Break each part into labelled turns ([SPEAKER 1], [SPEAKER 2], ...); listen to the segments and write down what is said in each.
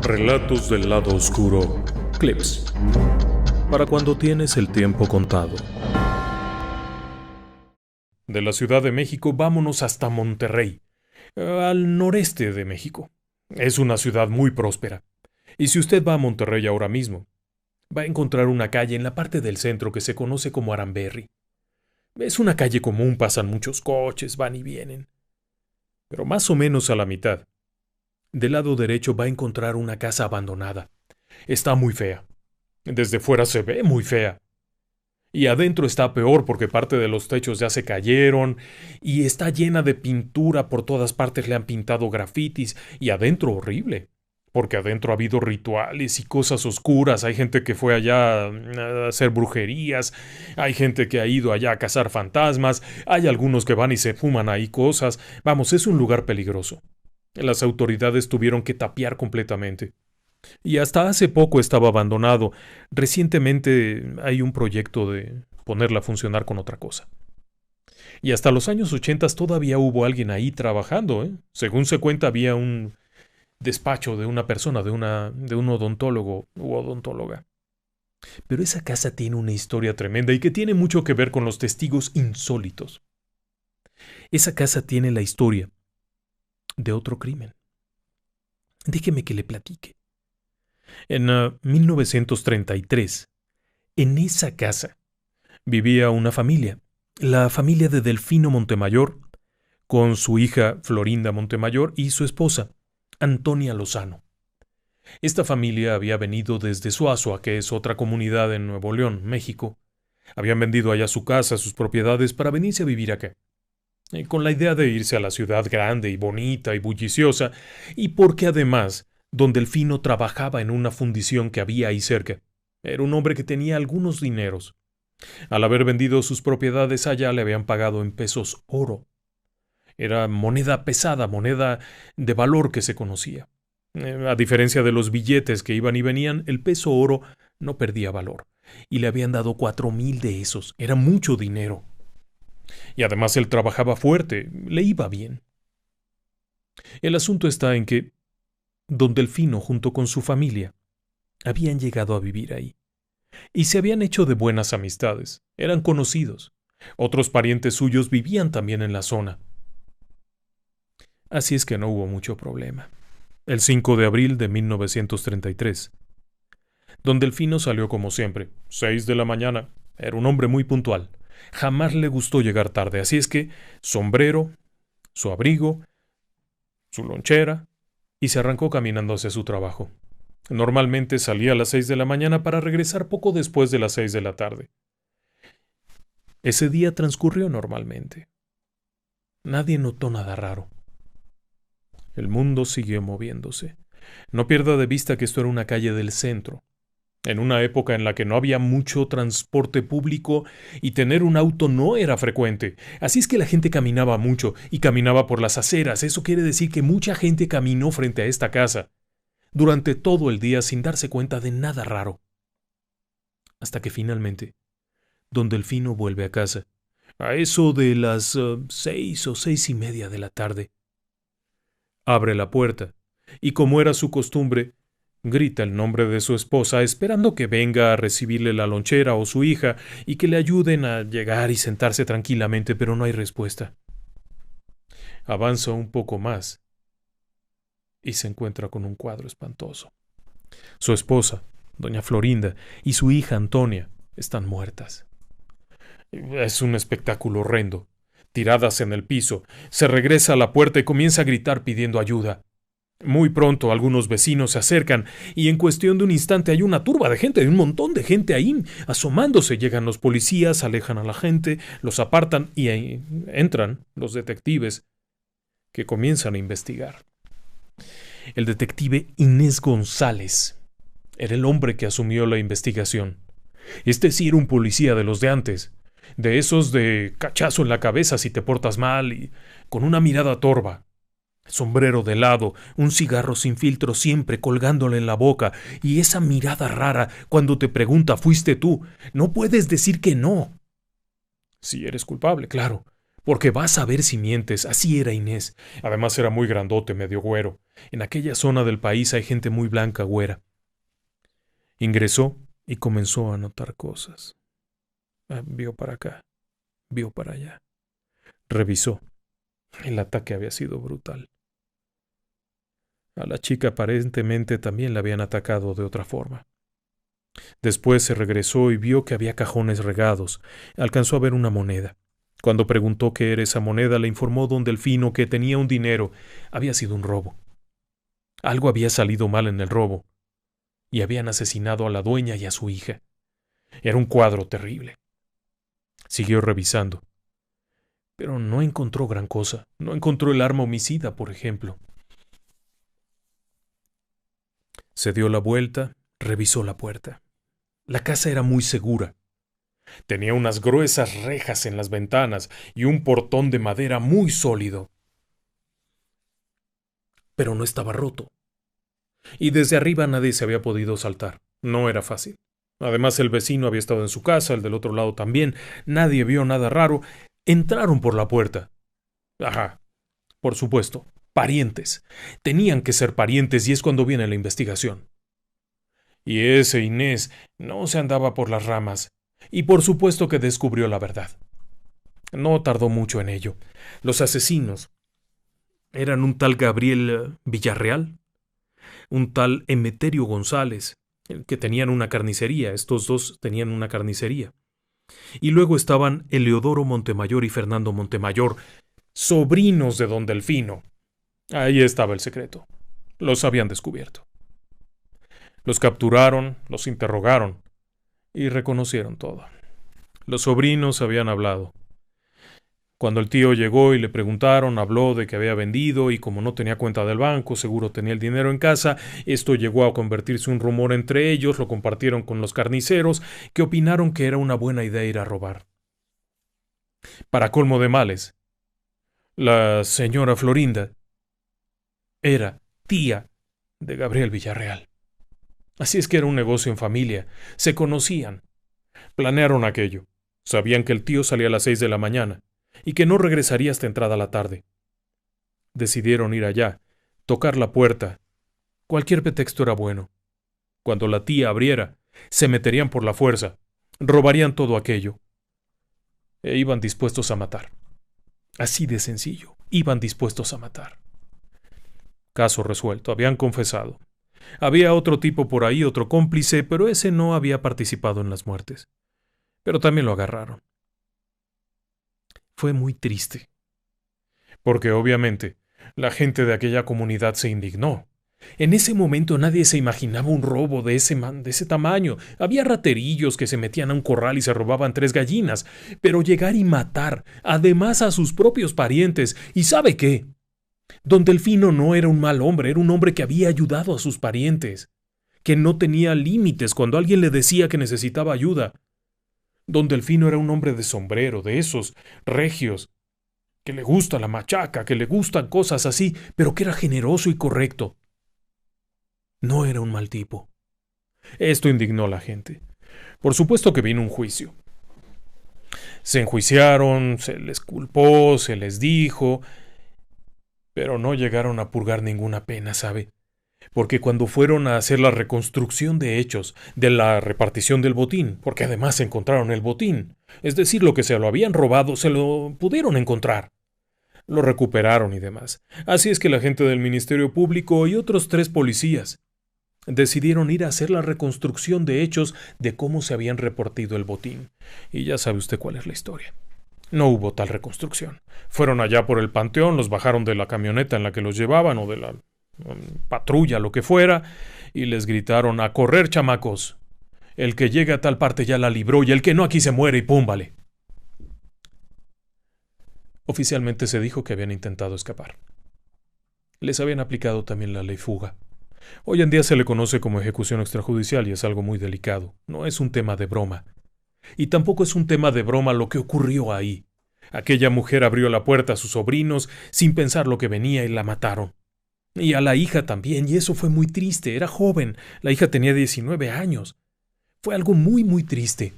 [SPEAKER 1] Relatos del lado oscuro, clips. Para cuando tienes el tiempo contado. De la Ciudad de México vámonos hasta Monterrey, al noreste de México. Es una ciudad muy próspera. Y si usted va a Monterrey ahora mismo, va a encontrar una calle en la parte del centro que se conoce como Aramberri. Es una calle común, pasan muchos coches, van y vienen. Pero más o menos a la mitad, del lado derecho va a encontrar una casa abandonada. Está muy fea. Desde fuera se ve muy fea. Y adentro está peor porque parte de los techos ya se cayeron y está llena de pintura, por todas partes le han pintado grafitis y adentro horrible. Porque adentro ha habido rituales y cosas oscuras, hay gente que fue allá a hacer brujerías, hay gente que ha ido allá a cazar fantasmas, hay algunos que van y se fuman ahí cosas. Vamos, es un lugar peligroso. Las autoridades tuvieron que tapiar completamente. Y hasta hace poco estaba abandonado. Recientemente hay un proyecto de ponerla a funcionar con otra cosa. Y hasta los años 80 todavía hubo alguien ahí trabajando, ¿eh? Según se cuenta, había un despacho de una persona, de un odontólogo u odontóloga. Pero esa casa tiene una historia tremenda y que tiene mucho que ver con los testigos insólitos. Esa casa tiene la historia de otro crimen. Déjeme que le platique. En 1933, en esa casa, vivía una familia, la familia de Delfino Montemayor, con su hija Florinda Montemayor y su esposa, Antonia Lozano. Esta familia había venido desde Suazua, que es otra comunidad en Nuevo León, México. Habían vendido allá su casa, sus propiedades, para venirse a vivir acá. Con la idea de irse a la ciudad grande y bonita y bulliciosa, y porque además don Delfino trabajaba en una fundición que había ahí cerca. Era un hombre que tenía algunos dineros. Al haber vendido sus propiedades allá le habían pagado en pesos oro. Era moneda pesada, moneda de valor que se conocía. A diferencia de los billetes que iban y venían, el peso oro no perdía valor. Y le habían dado 4,000 de esos. Era mucho dinero. Y además él trabajaba fuerte, le iba bien. El asunto está en que don Delfino, junto con su familia, habían llegado a vivir ahí. Y se habían hecho de buenas amistades, eran conocidos. Otros parientes suyos vivían también en la zona. Así es que no hubo mucho problema. El 5 de abril de 1933. Don Delfino salió como siempre, 6 de la mañana. Era un hombre muy puntual. Jamás le gustó llegar tarde, así es que sombrero, su abrigo, su lonchera, y se arrancó caminando hacia su trabajo. Normalmente salía a las 6 de la mañana para regresar poco después de las 6 de la tarde. Ese día transcurrió normalmente. Nadie notó nada raro. El mundo siguió moviéndose. No pierda de vista que esto era una calle del centro, en una época en la que no había mucho transporte público y tener un auto no era frecuente. Así es que la gente caminaba mucho y caminaba por las aceras. Eso quiere decir que mucha gente caminó frente a esta casa durante todo el día sin darse cuenta de nada raro. Hasta que finalmente, don Delfino vuelve a casa, a eso de las 6 o 6:30 de la tarde. Abre la puerta y, como era su costumbre, grita el nombre de su esposa, esperando que venga a recibirle la lonchera o su hija y que le ayuden a llegar y sentarse tranquilamente, pero no hay respuesta. Avanza un poco más y se encuentra con un cuadro espantoso. Su esposa, doña Florinda, y su hija Antonia están muertas. Es un espectáculo horrendo. Tiradas en el piso, se regresa a la puerta y comienza a gritar pidiendo ayuda. Muy pronto algunos vecinos se acercan y en cuestión de un instante hay una turba de gente, un montón de gente ahí asomándose. Llegan los policías, alejan a la gente, los apartan y ahí entran los detectives que comienzan a investigar. El detective Inés González era el hombre que asumió la investigación. Este sí era un policía de los de antes, de esos de cachazo en la cabeza si te portas mal y con una mirada torva. Sombrero de lado, un cigarro sin filtro siempre colgándole en la boca y esa mirada rara cuando te pregunta ¿fuiste tú? No puedes decir que no. Si eres culpable, claro, Porque vas a ver si mientes, así era Inés. Además era muy grandote, medio güero. En aquella zona del país hay gente muy blanca, güera. Ingresó y comenzó a notar cosas. Vio para acá, vio para allá. Revisó. El ataque había sido brutal. A la chica aparentemente también la habían atacado de otra forma. Después se regresó y vio que había cajones regados. Alcanzó a ver una moneda. Cuando preguntó qué era esa moneda, le informó don Delfino que tenía un dinero. Había sido un robo. Algo había salido mal en el robo, y habían asesinado a la dueña y a su hija. Era un cuadro terrible. Siguió revisando, pero no encontró gran cosa. No encontró el arma homicida, por ejemplo. Se dio la vuelta, revisó la puerta. La casa era muy segura. Tenía unas gruesas rejas en las ventanas y un portón de madera muy sólido. Pero no estaba roto. Y desde arriba nadie se había podido saltar. No era fácil. Además, el vecino había estado en su casa, el del otro lado también. Nadie vio nada raro. Entraron por la puerta. Ajá, por supuesto, parientes. Tenían que ser parientes y es cuando viene la investigación. Y ese Inés no se andaba por las ramas. Y por supuesto que descubrió la verdad. No tardó mucho en ello. Los asesinos eran un tal Gabriel Villarreal, un tal Emeterio González, que tenían una carnicería. Estos dos tenían una carnicería. Y luego estaban Eleodoro Montemayor y Fernando Montemayor, sobrinos de don Delfino. Ahí estaba el secreto. Los habían descubierto. Los capturaron, los interrogaron y reconocieron todo. Los sobrinos habían hablado. Cuando el tío llegó y le preguntaron, habló de que había vendido y como no tenía cuenta del banco, seguro tenía el dinero en casa. Esto llegó a convertirse en un rumor entre ellos, lo compartieron con los carniceros, que opinaron que era una buena idea ir a robar. Para colmo de males, la señora Florinda era tía de Gabriel Villarreal. Así es que era un negocio en familia, se conocían. Planearon aquello. Sabían que el tío salía a las 6 de la mañana y que no regresaría hasta entrada la tarde. Decidieron ir allá, tocar la puerta. Cualquier pretexto era bueno. Cuando la tía abriera, se meterían por la fuerza, robarían todo aquello. E iban dispuestos a matar. Así de sencillo, iban dispuestos a matar. Caso resuelto, habían confesado. Había otro tipo por ahí, otro cómplice, pero ese no había participado en las muertes. Pero también lo agarraron. Fue muy triste. Porque obviamente la gente de aquella comunidad se indignó. En ese momento nadie se imaginaba un robo de ese tamaño. Había raterillos que se metían a un corral y se robaban 3 gallinas, pero llegar y matar, además a sus propios parientes, ¿y sabe qué? Don Delfino no era un mal hombre, era un hombre que había ayudado a sus parientes, que no tenía límites cuando alguien le decía que necesitaba ayuda. Don Delfino era un hombre de sombrero, de esos regios, que le gusta la machaca, que le gustan cosas así, pero que era generoso y correcto. No era un mal tipo. Esto indignó a la gente. Por supuesto que vino un juicio. Se enjuiciaron, se les culpó, se les dijo, pero no llegaron a purgar ninguna pena, ¿sabe? Porque cuando fueron a hacer la reconstrucción de hechos, de la repartición del botín, porque además encontraron el botín, es decir, lo que se lo habían robado, se lo pudieron encontrar. Lo recuperaron y demás. Así es que la gente del Ministerio Público y otros 3 policías decidieron ir a hacer la reconstrucción de hechos de cómo se habían repartido el botín. Y ya sabe usted cuál es la historia. No hubo tal reconstrucción. Fueron allá por el panteón, los bajaron de la camioneta en la que los llevaban o de la patrulla, lo que fuera, y les gritaron: a correr, chamacos. El que llegue a tal parte ya la libró y el que no aquí se muere y púmbale. Oficialmente se dijo que habían intentado escapar. Les habían aplicado también la ley fuga. Hoy en día se le conoce como ejecución extrajudicial y es algo muy delicado. No es un tema de broma. Y tampoco es un tema de broma lo que ocurrió ahí. Aquella mujer abrió la puerta a sus sobrinos sin pensar lo que venía y la mataron. Y a la hija también, y eso fue muy triste. Era joven. La hija tenía 19 años. Fue algo muy, muy triste.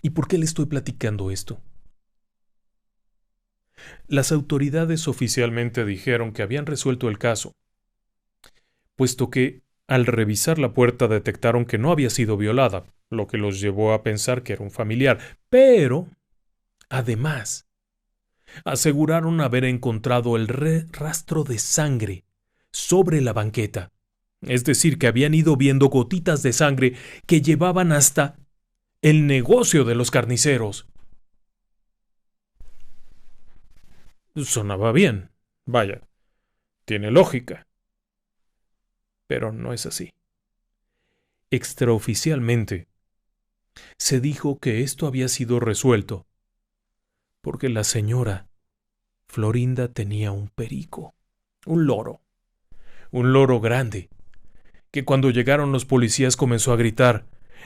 [SPEAKER 1] ¿Y por qué le estoy platicando esto? Las autoridades oficialmente dijeron que habían resuelto el caso, puesto que al revisar la puerta detectaron que no había sido violada, lo que los llevó a pensar que era un familiar. Pero, además, aseguraron haber encontrado el rastro de sangre sobre la banqueta. Es decir, que habían ido viendo gotitas de sangre que llevaban hasta el negocio de los carniceros. Sonaba bien. Vaya, tiene lógica. Pero no es así. Extraoficialmente, se dijo que esto había sido resuelto porque la señora Florinda tenía un perico, un loro grande, que cuando llegaron los policías comenzó a gritar: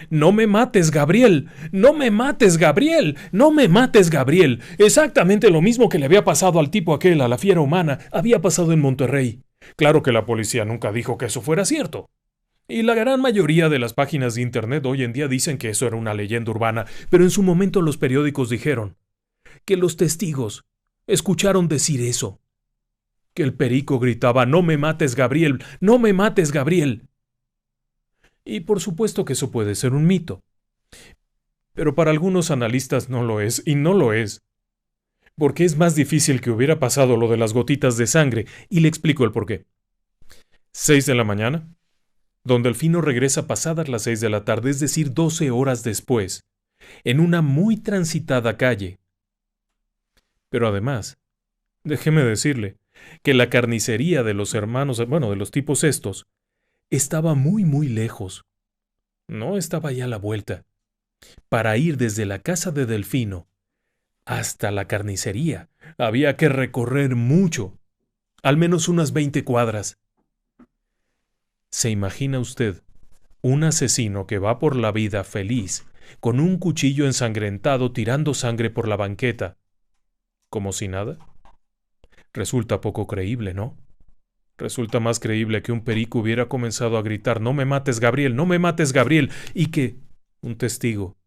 [SPEAKER 1] «¡No me mates, Gabriel! ¡No me mates, Gabriel! ¡No me mates, Gabriel!». Exactamente lo mismo que le había pasado al tipo aquel, a la fiera humana, había pasado en Monterrey. Claro que la policía nunca dijo que eso fuera cierto. Y la gran mayoría de las páginas de internet hoy en día dicen que eso era una leyenda urbana, pero en su momento los periódicos dijeron que los testigos escucharon decir eso, que el perico gritaba: «¡No me mates, Gabriel! ¡No me mates, Gabriel!». Y por supuesto que eso puede ser un mito. Pero para algunos analistas no lo es, y no lo es. Porque es más difícil que hubiera pasado lo de las gotitas de sangre, y le explico el porqué. 6 de la mañana. Don Delfino regresa pasadas las 6 de la tarde, es decir, 12 horas después, en una muy transitada calle. Pero además, déjeme decirle que la carnicería de los hermanos, de los tipos estos, estaba muy lejos. No estaba ya a la vuelta. Para ir desde la casa de Delfino hasta la carnicería había que recorrer mucho, al menos unas 20 cuadras. ¿Se imagina usted un asesino que va por la vida feliz, con un cuchillo ensangrentado tirando sangre por la banqueta, como si nada? Resulta poco creíble, ¿no? Resulta más creíble que un perico hubiera comenzado a gritar: «¡No me mates, Gabriel! ¡No me mates, Gabriel!», y que un testigo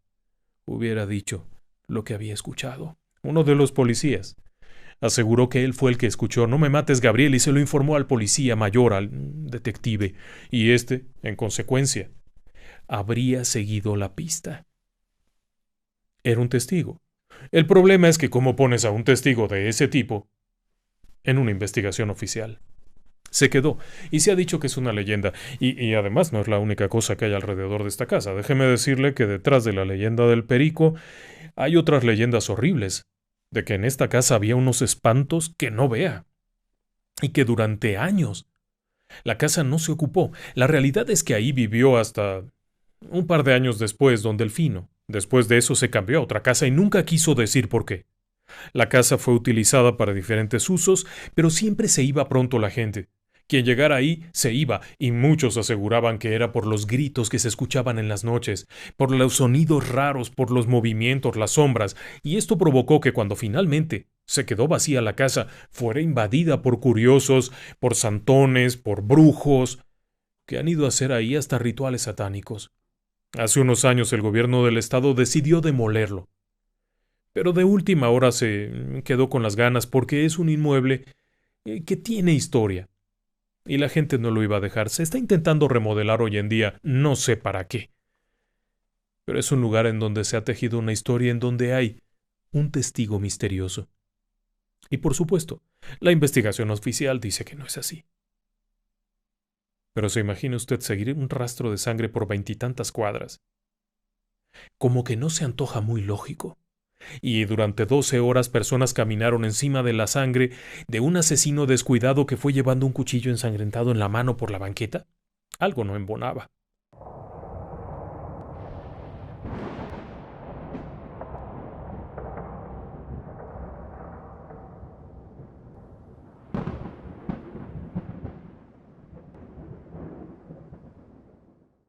[SPEAKER 1] hubiera dicho lo que había escuchado. Uno de los policías aseguró que él fue el que escuchó «No me mates, Gabriel», y se lo informó al policía mayor, al detective, y éste, en consecuencia, habría seguido la pista. Era un testigo. El problema es que ¿cómo pones a un testigo de ese tipo en una investigación oficial? Se quedó, y se ha dicho que es una leyenda, y además no es la única cosa que hay alrededor de esta casa. Déjeme decirle que detrás de la leyenda del perico hay otras leyendas horribles, de que en esta casa había unos espantos que no vea, y que durante años la casa no se ocupó. La realidad es que ahí vivió hasta un par de años después don Delfino. Después de eso se cambió a otra casa y nunca quiso decir por qué. La casa fue utilizada para diferentes usos, pero siempre se iba pronto la gente. Quien llegara ahí se iba, y muchos aseguraban que era por los gritos que se escuchaban en las noches, por los sonidos raros, por los movimientos, las sombras, y esto provocó que cuando finalmente se quedó vacía la casa, fuera invadida por curiosos, por santones, por brujos, que han ido a hacer ahí hasta rituales satánicos. Hace unos años el gobierno del estado decidió demolerlo, pero de última hora se quedó con las ganas porque es un inmueble que tiene historia. Y la gente no lo iba a dejar. Se está intentando remodelar hoy en día, no sé para qué. Pero es un lugar en donde se ha tejido una historia, en donde hay un testigo misterioso. Y por supuesto, la investigación oficial dice que no es así. Pero se imagina usted seguir un rastro de sangre por 20 y tantas cuadras. Como que no se antoja muy lógico. Y durante 12 horas personas caminaron encima de la sangre de un asesino descuidado que fue llevando un cuchillo ensangrentado en la mano por la banqueta. Algo no embonaba.